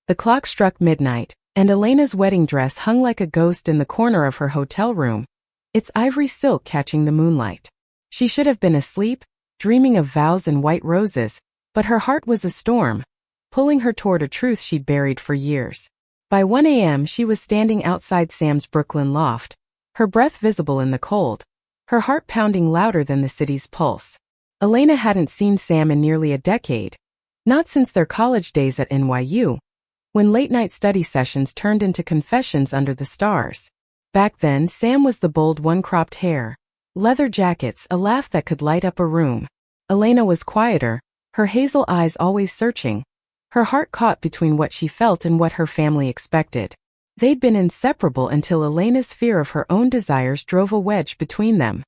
The clock struck midnight, and Elena's wedding dress hung like a ghost in the corner of her hotel room, its ivory silk catching the moonlight. She should have been asleep, dreaming of vows and white roses, but her heart was a storm, pulling her toward a truth she'd buried for years. By 1 a.m. she was standing outside Sam's Brooklyn loft, her breath visible in the cold, her heart pounding louder than the city's pulse. Elena hadn't seen Sam in nearly a decade, not since their college days at NYU, when late-night study sessions turned into confessions under the stars. Back then, Sam was the bold one, cropped hair, leather jackets, a laugh that could light up a room. Elena was quieter, her hazel eyes always searching, her heart caught between what she felt and what her family expected. They'd been inseparable until Elena's fear of her own desires drove a wedge between them.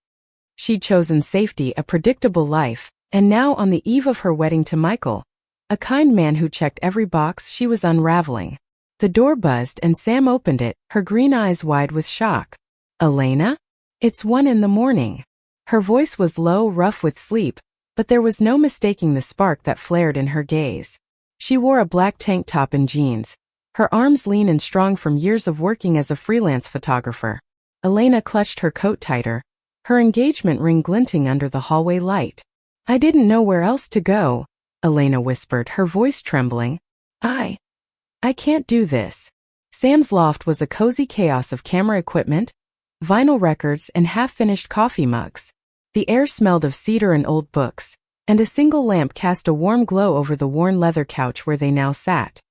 She'd chosen safety, a predictable life, and now on the eve of her wedding to Michael, a kind man who checked every box, she was unraveling. The door buzzed and Sam opened it, her green eyes wide with shock. "Elena? It's 1 a.m. Her voice was low, rough with sleep, but there was no mistaking the spark that flared in her gaze. She wore a black tank top and jeans, her arms lean and strong from years of working as a freelance photographer. Elena clutched her coat tighter, her engagement ring glinting under the hallway light. "I didn't know where else to go," Elena whispered, her voice trembling. I can't do this." Sam's loft was a cozy chaos of camera equipment, vinyl records, and half-finished coffee mugs. The air smelled of cedar and old books, and a single lamp cast a warm glow over the worn leather couch where they now sat.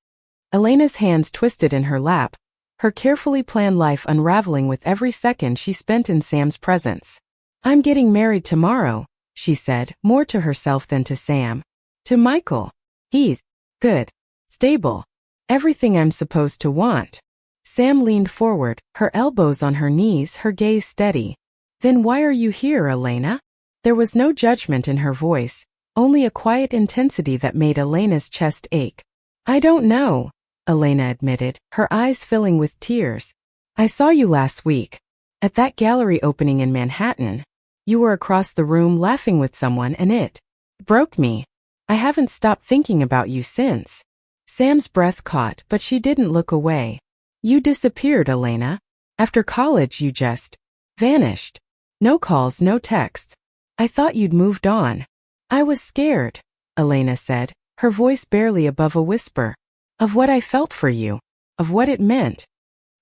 Elena's hands twisted in her lap, her carefully planned life unraveling with every second she spent in Sam's presence. "I'm getting married tomorrow," she said, more to herself than to Sam. "To Michael. He's good, stable, everything I'm supposed to want." Sam leaned forward, her elbows on her knees, her gaze steady. "Then why are you here, Elena?" There was no judgment in her voice, only a quiet intensity that made Elena's chest ache. "I don't know," Elena admitted, her eyes filling with tears. "I saw you last week. At that gallery opening in Manhattan. You were across the room laughing with someone and it broke me. I haven't stopped thinking about you since." Sam's breath caught, but she didn't look away. "You disappeared, Elena. After college you just vanished. No calls, no texts. I thought you'd moved on." "I was scared," Elena said, her voice barely above a whisper. "Of what I felt for you. Of what it meant.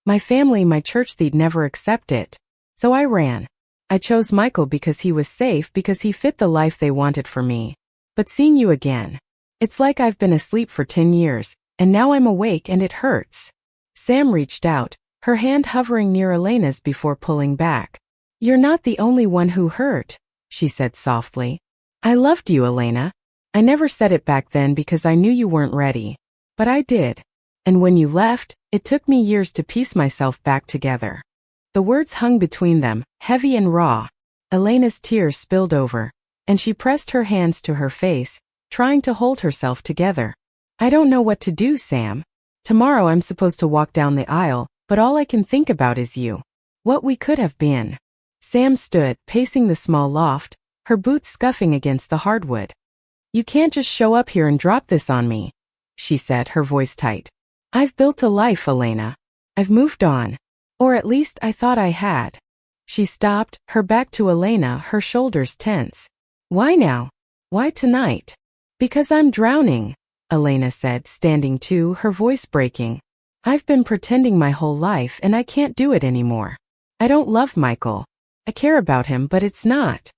My family, my church, they'd never accept it. So I ran. I chose Michael because he was safe, because he fit the life they wanted for me. But seeing you again, it's like I've been asleep for 10 years, and now I'm awake and it hurts." Sam reached out, her hand hovering near Elena's before pulling back. "You're not the only one who hurt," she said softly. "I loved you, Elena. I never said it back then because I knew you weren't ready. But I did. And when you left, it took me years to piece myself back together." The words hung between them, heavy and raw. Elena's tears spilled over, and she pressed her hands to her face, trying to hold herself together. "I don't know what to do, Sam. Tomorrow I'm supposed to walk down the aisle, but all I can think about is you. What we could have been." Sam stood, pacing the small loft, her boots scuffing against the hardwood. "You can't just show up here and drop this on me," she said, her voice tight. "I've built a life, Elena. I've moved on. Or at least I thought I had." She stopped, her back to Elena, her shoulders tense. "Why now? Why tonight?" "Because I'm drowning," Elena said, standing too, her voice breaking. "I've been pretending my whole life and I can't do it anymore. I don't love Michael. I care about him, but it's not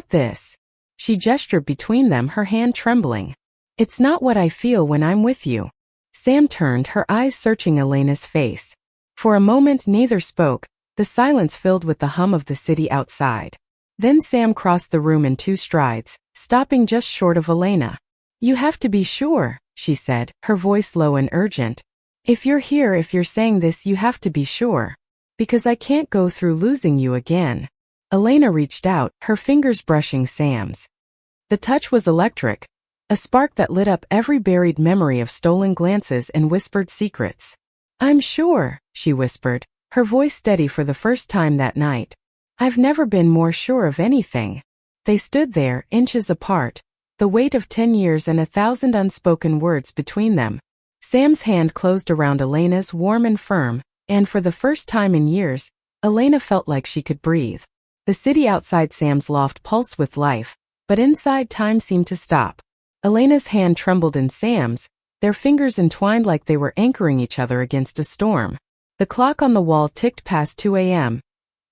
this." She gestured between them, her hand trembling. "It's not what I feel when I'm with you." Sam turned, her eyes searching Elena's face. For a moment neither spoke, the silence filled with the hum of the city outside. Then Sam crossed the room in 2 strides, stopping just short of Elena. "You have to be sure," she said, her voice low and urgent. "If you're here, if you're saying this, you have to be sure. Because I can't go through losing you again." Elena reached out, her fingers brushing Sam's. The touch was electric, a spark that lit up every buried memory of stolen glances and whispered secrets. "I'm sure," she whispered, her voice steady for the first time that night. "I've never been more sure of anything." They stood there, inches apart, the weight of 10 years and 1,000 unspoken words between them. Sam's hand closed around Elena's, warm and firm, and for the first time in years, Elena felt like she could breathe. The city outside Sam's loft pulsed with life, but inside time seemed to stop. Elena's hand trembled in Sam's, their fingers entwined like they were anchoring each other against a storm. The clock on the wall ticked past 2 a.m.,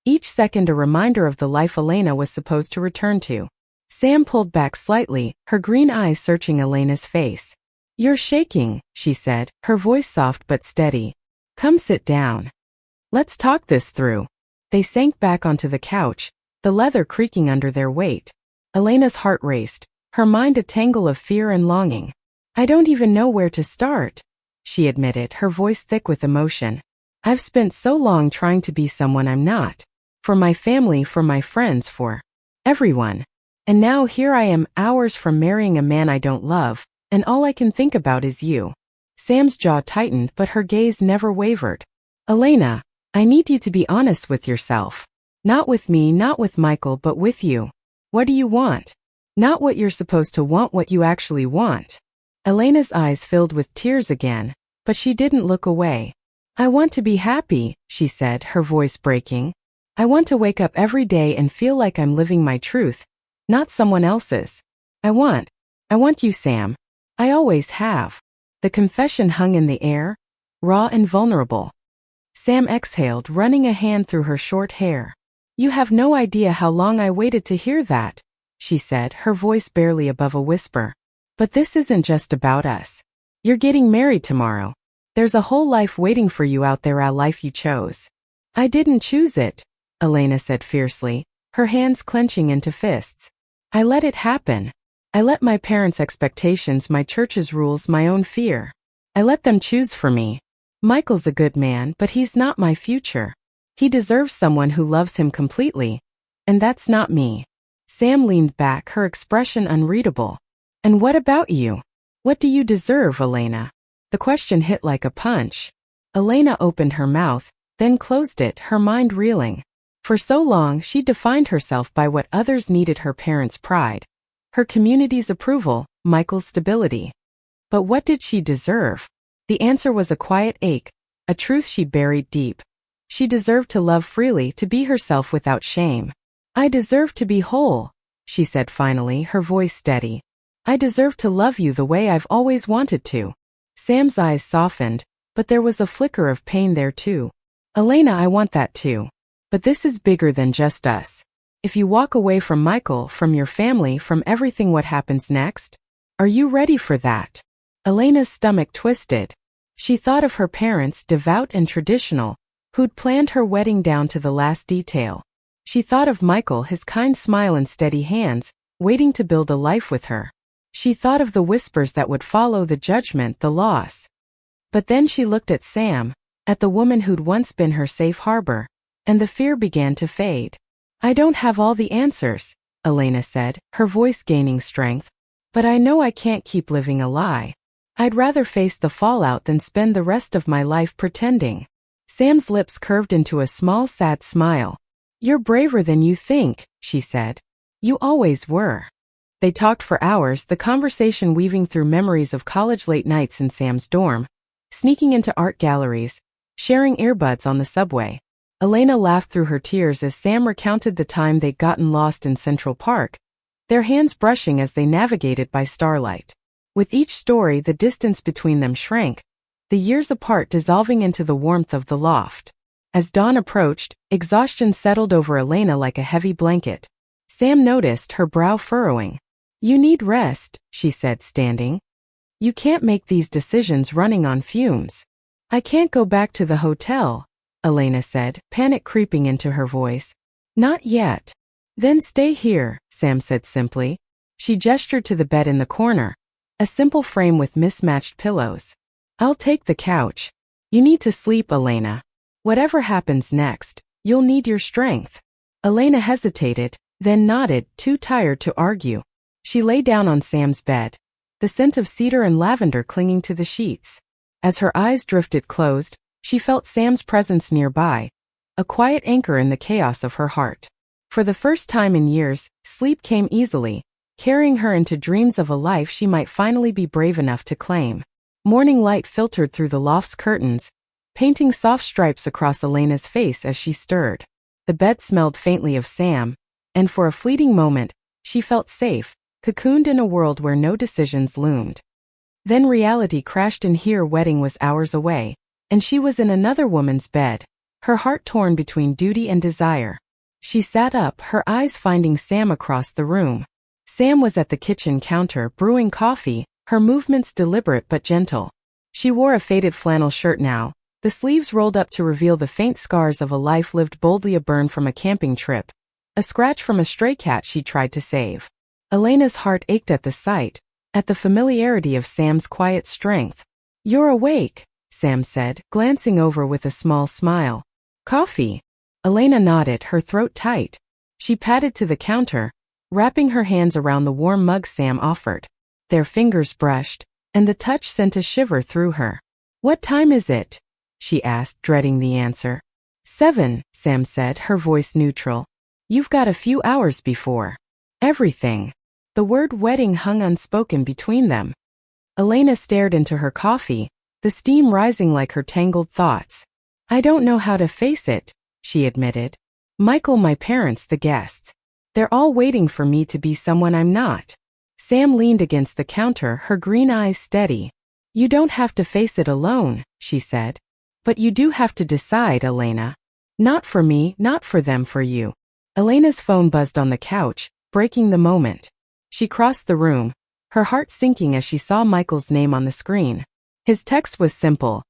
each second a reminder of the life Elena was supposed to return to. Sam pulled back slightly, her green eyes searching Elena's face. "You're shaking," she said, her voice soft but steady. "Come sit down. Let's talk this through." They sank back onto the couch, the leather creaking under their weight. Elena's heart raced, her mind a tangle of fear and longing. "I don't even know where to start," she admitted, her voice thick with emotion. "I've spent so long trying to be someone I'm not. For my family, for my friends, for everyone. And now here I am, hours from marrying a man I don't love, and all I can think about is you." Sam's jaw tightened, but her gaze never wavered. "Elena, I need you to be honest with yourself. Not with me, not with Michael, but with you. What do you want? Not what you're supposed to want, what you actually want." Elena's eyes filled with tears again, but she didn't look away. "I want to be happy," she said, her voice breaking. "I want to wake up every day and feel like I'm living my truth, not someone else's. I want you, Sam. I always have." The confession hung in the air, raw and vulnerable. Sam exhaled, running a hand through her short hair. "You have no idea how long I waited to hear that," she said, her voice barely above a whisper. "But this isn't just about us. You're getting married tomorrow. There's a whole life waiting for you out there, a life you chose." "I didn't choose it," Elena said fiercely, her hands clenching into fists. "I let it happen. I let my parents' expectations, my church's rules, my own fear. I let them choose for me. Michael's a good man, but he's not my future. He deserves someone who loves him completely, and that's not me." Sam leaned back, her expression unreadable. "And what about you? What do you deserve, Elena?" The question hit like a punch. Elena opened her mouth, then closed it, her mind reeling. For so long, she defined herself by what others needed: her parents' pride, her community's approval, Michael's stability. But what did she deserve? The answer was a quiet ache, a truth she buried deep. She deserved to love freely, to be herself without shame. "I deserve to be whole," she said finally, her voice steady. "I deserve to love you the way I've always wanted to." Sam's eyes softened, but there was a flicker of pain there too. "Elena, I want that too. But this is bigger than just us. If you walk away from Michael, from your family, from everything, what happens next? Are you ready for that?" Elena's stomach twisted. She thought of her parents, devout and traditional, who'd planned her wedding down to the last detail. She thought of Michael, his kind smile and steady hands, waiting to build a life with her. She thought of the whispers that would follow, the judgment, the loss. But then she looked at Sam, at the woman who'd once been her safe harbor, and the fear began to fade. "I don't have all the answers," Elena said, her voice gaining strength. "But I know I can't keep living a lie. I'd rather face the fallout than spend the rest of my life pretending." Sam's lips curved into a small, sad smile. "You're braver than you think," she said. "You always were." They talked for hours, the conversation weaving through memories of college late nights in Sam's dorm, sneaking into art galleries, sharing earbuds on the subway. Elena laughed through her tears as Sam recounted the time they'd gotten lost in Central Park, their hands brushing as they navigated by starlight. With each story, the distance between them shrank, the years apart dissolving into the warmth of the loft. As dawn approached, exhaustion settled over Elena like a heavy blanket. Sam noticed, her brow furrowing. "You need rest," she said, standing. "You can't make these decisions running on fumes." "I can't go back to the hotel," Elena said, panic creeping into her voice. "Not yet." "Then stay here," Sam said simply. She gestured to the bed in the corner, a simple frame with mismatched pillows. "I'll take the couch. You need to sleep, Elena. Whatever happens next, you'll need your strength." Elena hesitated, then nodded, too tired to argue. She lay down on Sam's bed, the scent of cedar and lavender clinging to the sheets. As her eyes drifted closed, she felt Sam's presence nearby, a quiet anchor in the chaos of her heart. For the first time in years, sleep came easily, carrying her into dreams of a life she might finally be brave enough to claim. Morning light filtered through the loft's curtains, painting soft stripes across Elena's face as she stirred. The bed smelled faintly of Sam, and for a fleeting moment, she felt safe, cocooned in a world where no decisions loomed. Then reality crashed in. Her wedding was hours away, and she was in another woman's bed, her heart torn between duty and desire. She sat up, her eyes finding Sam across the room. Sam was at the kitchen counter brewing coffee, her movements deliberate but gentle. She wore a faded flannel shirt now, the sleeves rolled up to reveal the faint scars of a life lived boldly, a burn from a camping trip, a scratch from a stray cat she tried to save. Elena's heart ached at the sight, at the familiarity of Sam's quiet strength. "You're awake," Sam said, glancing over with a small smile. "Coffee?" Elena nodded, her throat tight. She padded to the counter, wrapping her hands around the warm mug Sam offered. Their fingers brushed, and the touch sent a shiver through her. "What time is it?" she asked, dreading the answer. 7, Sam said, her voice neutral. "You've got a few hours before everything." The word wedding hung unspoken between them. Elena stared into her coffee, the steam rising like her tangled thoughts. "I don't know how to face it," she admitted. "Michael, my parents, the guests. They're all waiting for me to be someone I'm not." Sam leaned against the counter, her green eyes steady. "You don't have to face it alone," she said. "But you do have to decide, Elena. Not for me, not for them, for you." Elena's phone buzzed on the couch, breaking the moment. She crossed the room, her heart sinking as she saw Michael's name on the screen. His text was simple.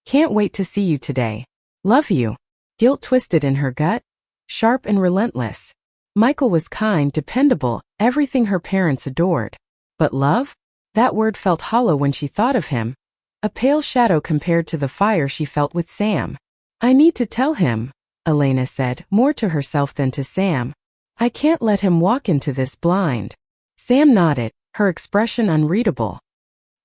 "Can't wait to see you today. Love you." Guilt twisted in her gut, sharp and relentless. Michael was kind, dependable, everything her parents adored. But love? That word felt hollow when she thought of him. A pale shadow compared to the fire she felt with Sam. "I need to tell him," Elena said, more to herself than to Sam. "I can't let him walk into this blind." Sam nodded, her expression unreadable.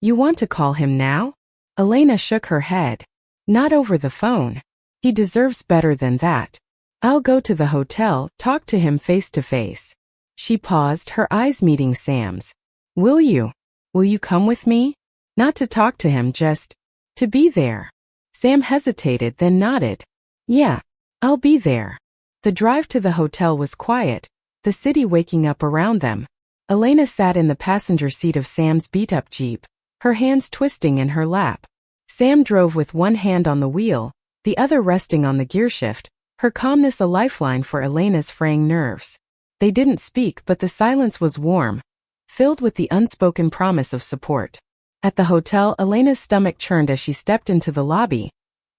"You want to call him now?" Elena shook her head. "Not over the phone. He deserves better than that. I'll go to the hotel, talk to him face to face." She paused, her eyes meeting Sam's. "Will you? Will you come with me? Not to talk to him, just to be there." Sam hesitated, then nodded. "Yeah, I'll be there." The drive to the hotel was quiet, the city waking up around them. Elena sat in the passenger seat of Sam's beat-up Jeep, her hands twisting in her lap. Sam drove with one hand on the wheel, the other resting on the gearshift, her calmness a lifeline for Elena's fraying nerves. They didn't speak, but the silence was warm, filled with the unspoken promise of support. At the hotel, Elena's stomach churned as she stepped into the lobby,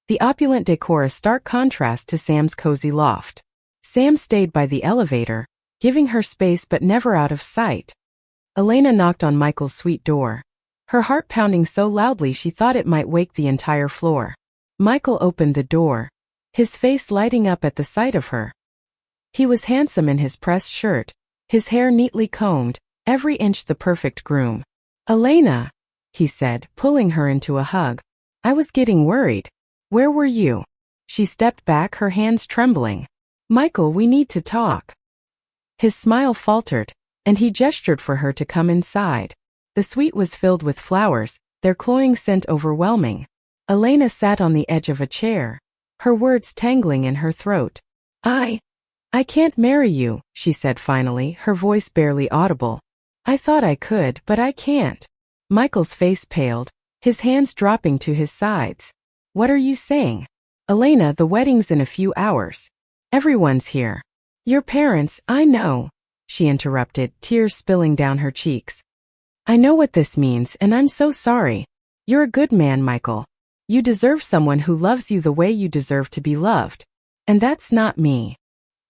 the opulent decor a stark contrast to Sam's cozy loft. Sam stayed by the elevator, giving her space but never out of sight. Elena knocked on Michael's suite door, her heart pounding so loudly she thought it might wake the entire floor. Michael opened the door, his face lighting up at the sight of her. He was handsome in his pressed shirt, his hair neatly combed, every inch the perfect groom. "Elena," he said, pulling her into a hug. "I was getting worried. Where were you?" She stepped back, her hands trembling. "Michael, we need to talk." His smile faltered, and he gestured for her to come inside. The suite was filled with flowers, their cloying scent overwhelming. Elena sat on the edge of a chair, her words tangling in her throat. I can't marry you," she said finally, her voice barely audible. "I thought I could, but I can't." Michael's face paled, his hands dropping to his sides. "What are you saying?" "Elena, the wedding's in a few hours. Everyone's here." "Your parents, I know," she interrupted, tears spilling down her cheeks. "I know what this means, and I'm so sorry. You're a good man, Michael. You deserve someone who loves you the way you deserve to be loved. And that's not me."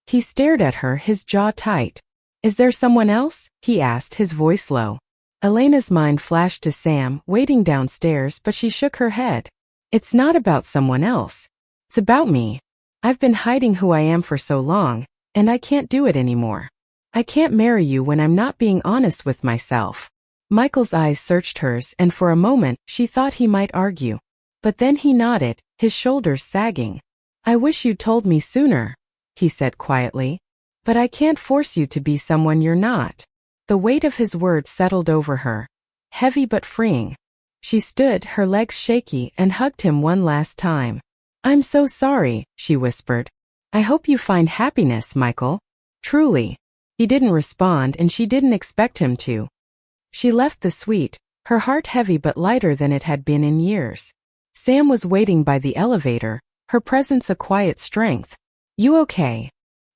He stared at her, his jaw tight. "Is there someone else?" he asked, his voice low. Elena's mind flashed to Sam, waiting downstairs, but she shook her head. "It's not about someone else. It's about me. I've been hiding who I am for so long, and I can't do it anymore. I can't marry you when I'm not being honest with myself." Michael's eyes searched hers, and for a moment, she thought he might argue. But then he nodded, his shoulders sagging. "I wish you'd told me sooner," he said quietly. "But I can't force you to be someone you're not." The weight of his words settled over her, heavy but freeing. She stood, her legs shaky, and hugged him one last time. "I'm so sorry," she whispered. "I hope you find happiness, Michael." Truly. He didn't respond, and she didn't expect him to. She left the suite, her heart heavy but lighter than it had been in years. Sam was waiting by the elevator, her presence a quiet strength. "You okay?"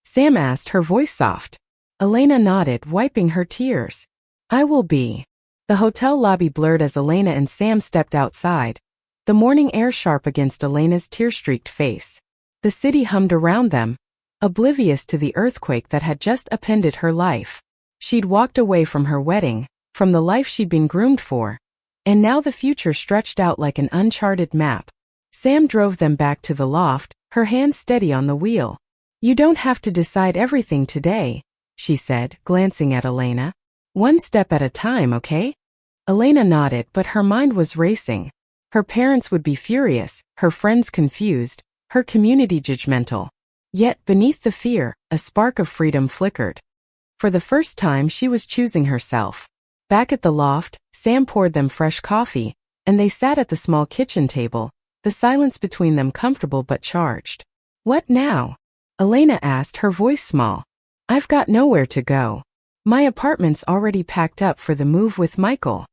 Sam asked, her voice soft. Elena nodded, wiping her tears. "I will be." The hotel lobby blurred as Elena and Sam stepped outside, the morning air sharp against Elena's tear-streaked face. The city hummed around them, oblivious to the earthquake that had just upended her life. She'd walked away from her wedding, from the life she'd been groomed for, and now the future stretched out like an uncharted map. Sam drove them back to the loft, her hand steady on the wheel. "You don't have to decide everything today," she said, glancing at Elena. "One step at a time, okay?" Elena nodded, but her mind was racing. Her parents would be furious, her friends confused, her community judgmental. Yet, beneath the fear, a spark of freedom flickered. For the first time, she was choosing herself. Back at the loft, Sam poured them fresh coffee, and they sat at the small kitchen table, the silence between them comfortable but charged. "What now?" Elena asked, her voice small. "I've got nowhere to go. My apartment's already packed up for the move with Michael."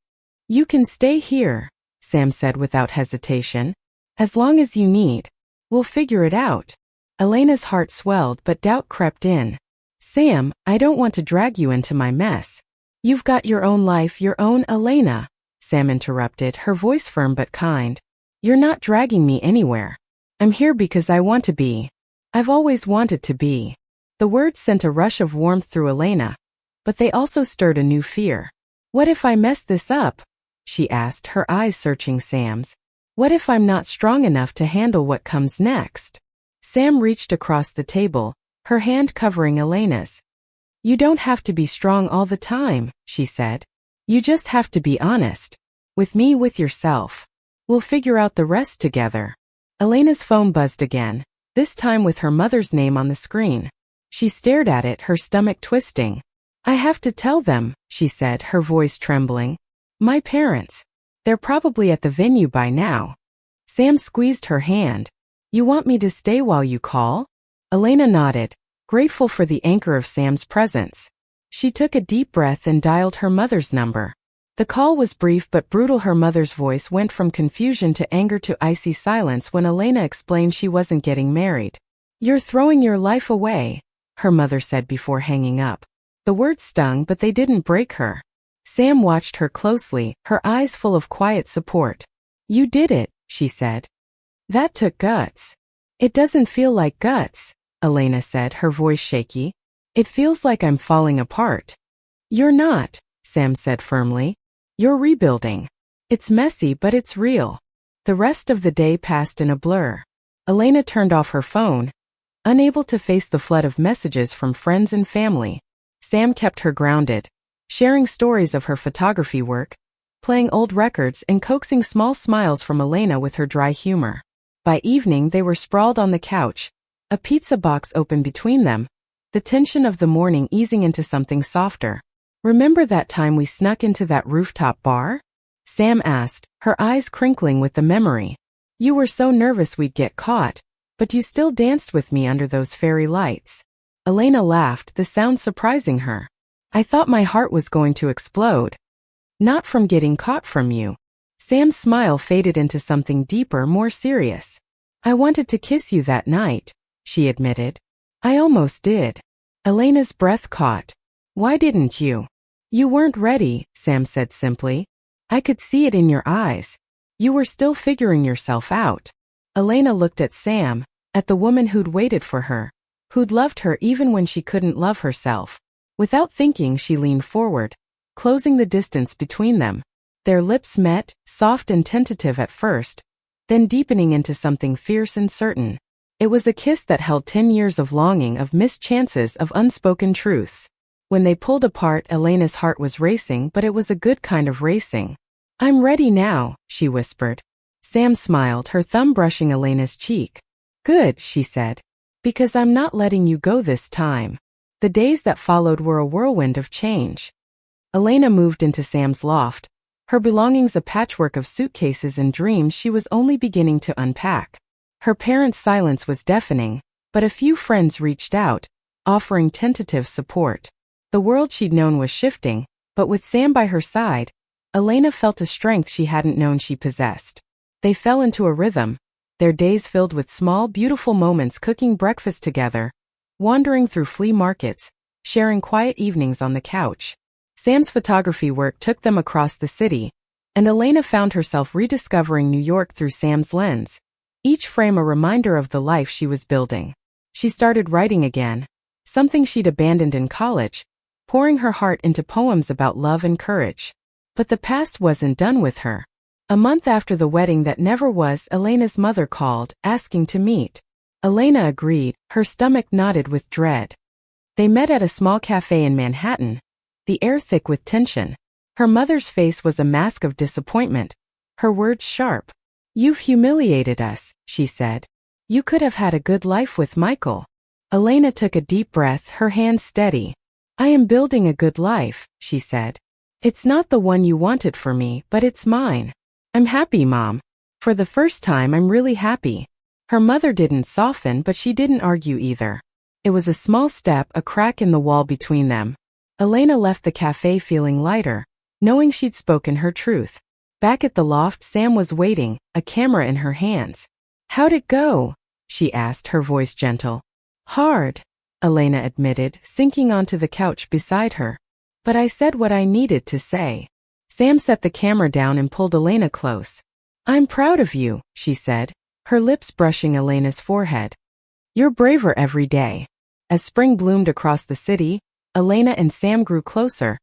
"You can stay here," Sam said without hesitation. "As long as you need. We'll figure it out." Elena's heart swelled, but doubt crept in. "Sam, I don't want to drag you into my mess." "You've got your own life, your own." "Elena," Sam interrupted, her voice firm but kind. "You're not dragging me anywhere. I'm here because I want to be. I've always wanted to be." The words sent a rush of warmth through Elena, but they also stirred a new fear. "What if I mess this up?" she asked, her eyes searching Sam's. "What if I'm not strong enough to handle what comes next?" Sam reached across the table, her hand covering Elena's. "You don't have to be strong all the time," she said. "You just have to be honest. With me, with yourself. We'll figure out the rest together." Elena's phone buzzed again, this time with her mother's name on the screen. She stared at it, her stomach twisting. "I have to tell them," she said, her voice trembling. "My parents. They're probably at the venue by now." Sam squeezed her hand. "You want me to stay while you call?" Elena nodded, grateful for the anchor of Sam's presence. She took a deep breath and dialed her mother's number. The call was brief but brutal. Her mother's voice went from confusion to anger to icy silence when Elena explained she wasn't getting married. "You're throwing your life away," her mother said before hanging up. The words stung, but they didn't break her. Sam watched her closely, her eyes full of quiet support. "You did it," she said. "That took guts." "It doesn't feel like guts," Elena said, her voice shaky. "It feels like I'm falling apart." "You're not," Sam said firmly. "You're rebuilding. It's messy, but it's real." The rest of the day passed in a blur. Elena turned off her phone, unable to face the flood of messages from friends and family. Sam kept her grounded, sharing stories of her photography work, playing old records and coaxing small smiles from Elena with her dry humor. By evening they were sprawled on the couch, a pizza box open between them, the tension of the morning easing into something softer. "Remember that time we snuck into that rooftop bar?" Sam asked, her eyes crinkling with the memory. "You were so nervous we'd get caught, but you still danced with me under those fairy lights." Elena laughed, the sound surprising her. "I thought my heart was going to explode." "Not from getting caught from you." Sam's smile faded into something deeper, more serious. "I wanted to kiss you that night," she admitted. "I almost did." Elena's breath caught. "Why didn't you?" "You weren't ready," Sam said simply. "I could see it in your eyes. You were still figuring yourself out." Elena looked at Sam, at the woman who'd waited for her, who'd loved her even when she couldn't love herself. Without thinking, she leaned forward, closing the distance between them. Their lips met, soft and tentative at first, then deepening into something fierce and certain. It was a kiss that held 10 years of longing, of missed chances, of unspoken truths. When they pulled apart, Elena's heart was racing, but it was a good kind of racing. "I'm ready now," she whispered. Sam smiled, her thumb brushing Elena's cheek. "Good," she said. "Because I'm not letting you go this time." The days that followed were a whirlwind of change. Elena moved into Sam's loft, Her belongings a patchwork of suitcases and dreams she was only beginning to unpack. Her parents' silence was deafening, but a few friends reached out, offering tentative support. The world she'd known was shifting, but with Sam by her side, Elena felt a strength she hadn't known she possessed. They fell into a rhythm, their days filled with small, beautiful moments, cooking breakfast together, wandering through flea markets, sharing quiet evenings on the couch. Sam's photography work took them across the city, and Elena found herself rediscovering New York through Sam's lens, each frame a reminder of the life she was building. She started writing again, something she'd abandoned in college, pouring her heart into poems about love and courage. But the past wasn't done with her. A month after the wedding that never was, Elena's mother called, asking to meet. Elena agreed, her stomach knotted with dread. They met at a small cafe in Manhattan, the air thick with tension. Her mother's face was a mask of disappointment, her words sharp. "You've humiliated us," she said. "You could have had a good life with Michael." Elena took a deep breath, her hands steady. "I am building a good life," she said. "It's not the one you wanted for me, but it's mine. I'm happy, Mom. For the first time, I'm really happy." Her mother didn't soften, but she didn't argue either. It was a small step, a crack in the wall between them. Elena left the cafe feeling lighter, knowing she'd spoken her truth. Back at the loft, Sam was waiting, a camera in her hands. "How'd it go?" she asked, her voice gentle. "Hard," Elena admitted, sinking onto the couch beside her. "But I said what I needed to say." Sam set the camera down and pulled Elena close. "I'm proud of you," she said, her lips brushing Elena's forehead. "You're braver every day." As spring bloomed across the city, Elena and Sam grew closer,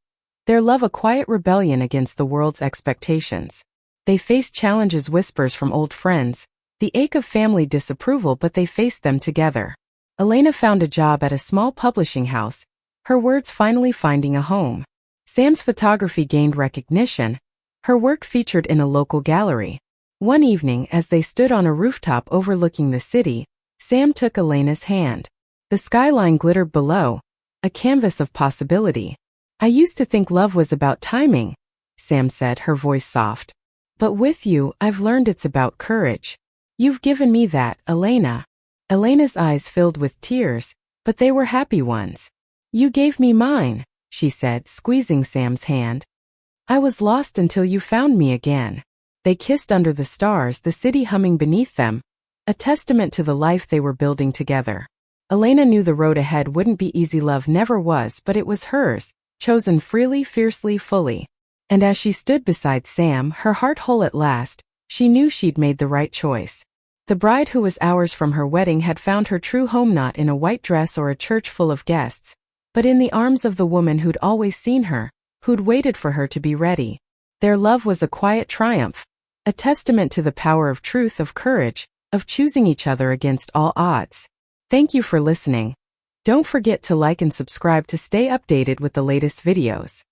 their love a quiet rebellion against the world's expectations. They faced challenges, whispers from old friends, the ache of family disapproval, but they faced them together. Elena found a job at a small publishing house, her words finally finding a home. Sam's photography gained recognition, her work featured in a local gallery. One evening, as they stood on a rooftop overlooking the city, Sam took Elena's hand. The skyline glittered below, a canvas of possibility. "I used to think love was about timing," Sam said, her voice soft. "But with you, I've learned it's about courage. You've given me that, Elena." Elena's eyes filled with tears, but they were happy ones. "You gave me mine," she said, squeezing Sam's hand. "I was lost until you found me again." They kissed under the stars, the city humming beneath them, a testament to the life they were building together. Elena knew the road ahead wouldn't be easy. Love never was, but it was hers, chosen freely, fiercely, fully. And as she stood beside Sam, her heart whole at last, she knew she'd made the right choice. The bride who was hours from her wedding had found her true home, not in a white dress or a church full of guests, but in the arms of the woman who'd always seen her, who'd waited for her to be ready. Their love was a quiet triumph, a testament to the power of truth, of courage, of choosing each other against all odds. Thank you for listening. Don't forget to like and subscribe to stay updated with the latest videos.